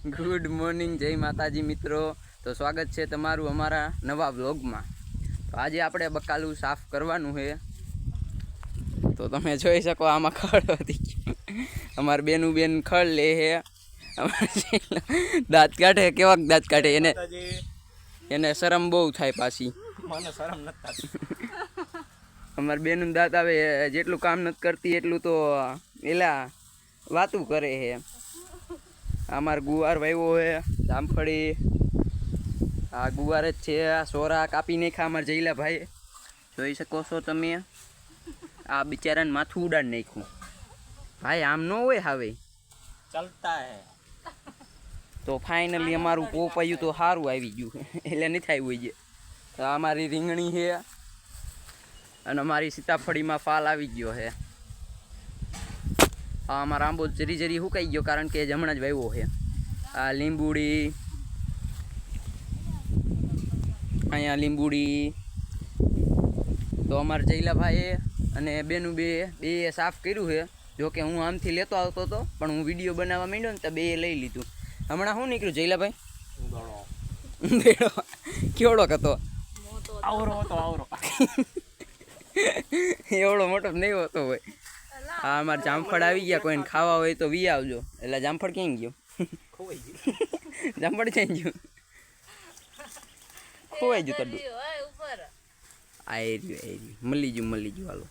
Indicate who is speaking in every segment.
Speaker 1: Good morning, જય માતાજી મિત્રો. તો સ્વાગત છે તમારું અમારા નવા વ્લોગમાં. તો આજે આપણે બકાલું સાફ કરવાનું છે. તો તમે જોઈ શકો આમાં ખડ હતી અમારે બેન ખડ લે છે. દાંત કાઢે, કેવાક દાંત કાઢે, એને શરમ બહુ થાય પાછી.
Speaker 2: મને શરમ નથી થતી.
Speaker 1: અમારે બેનું દાંત આવે, જેટલું કામ નથી કરતી એટલું તો એલા વાતું કરે છે. અમારે ગુવાર વાવ્યો છે, જામફળી. આ ગુવાર જ છે. આ સોરા કાપી નાખ્યા અમારે જઈલા ભાઈ, જોઈ શકો છો તમે. આ બિચારાને માથું ઉડાડી નાખ્યું. ભાઈ આમ ન હોય હવે,
Speaker 2: ચલતા હે.
Speaker 1: તો ફાઇનલી અમારું પોપાયું તો સારું આવી ગયું, એટલે નથી આવ્યું હોય છે. તો અમારી રીંગણી છે અને અમારી સીતાફળીમાં ફાલ આવી ગયો છે. આ અમારા આંબો જરી જરી સુકાઈ ગયો, કારણ કે હમણાં જ વાવ્યો છે. આ લીંબુડી, અહીંયા લીંબુડી. તો અમારે જયલાભાઈએ અને બેનું બે સાફ કર્યું છે. જોકે હું આમથી લેતો આવતો હતો, પણ હું વિડીયો બનાવવા માંડ્યો ને તો બે લઈ લીધું. હમણાં શું નીકળ્યું જયલાભાઈ? કેવડો હતો?
Speaker 2: આવરો હતો, આવરો.
Speaker 1: એવડો મોટો નહીં હોતો હોય. હા, અમારે જામફળ આવી ગયા, કોઈને ખાવા હોય તો વી આવજો. એટલે જામફળ ક્યાં ગયો? જામફળ ક્યાં ગયું? ખોવાઈ ગયું તડું. આ મળી ગયું હાલો.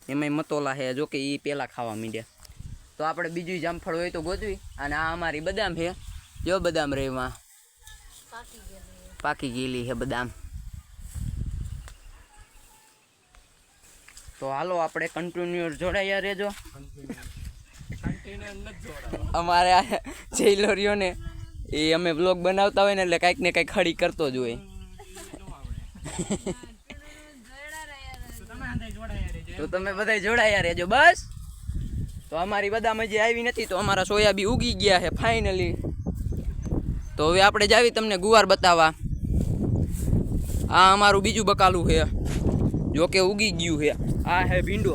Speaker 1: એમાંય મતોલા છે, જોકે એ પેલા ખાવા માંડ્યા. તો આપણે બીજું જામફળ હોય તો ગોતવી. અને આ અમારી બદામ છે, જો બદામ રેમાં પાકી ગયેલી છે બદામ. તો હાલો આપણે કન્ટિન્યુ જોડાયા રહેજો. અમારે આ જેલરીઓ ને એ અમે વ્લોગ બનાવતા હોય ને, એટલે કાંઈક ને કાંઈક ખડી કરતો જ હોય. તો તમે બધા જોડાયા રહેજો બસ. તો અમારી બદામ હજી આવી નથી, તો અમારા સોયાબી ઉગી ગયા છે ફાઇનલી. તો હવે આપણે જાવી તમને ગુવાર બતાવવા. આ અમારું બીજું બકાલું છે, જોકે ઉગી ગયું છે. આ હે ભીંડો,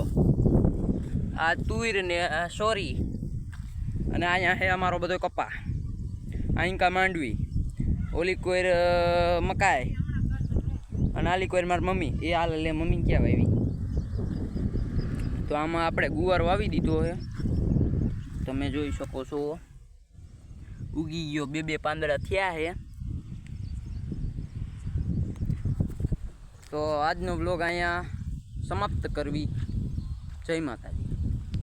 Speaker 1: આ તુર ને સોરી, અને અહીંયા છે અમારો બધો કપા. આઈંકા માંડવી, ઓલી કોઈર મકાઈ, અને આલી કોઈર મારી મમ્મી. એ હાલ લે મમ્મી ક્યાં વાવી. તો આમાં આપણે ગુવાર વાવી દીધો છે, તમે જોઈ શકો છો. ઉગી ગયો, બે પાંદડા થયા છે. તો આજનો વ્લોગ અહીંયા સમાપ્ત કરવી. જય માતાજી.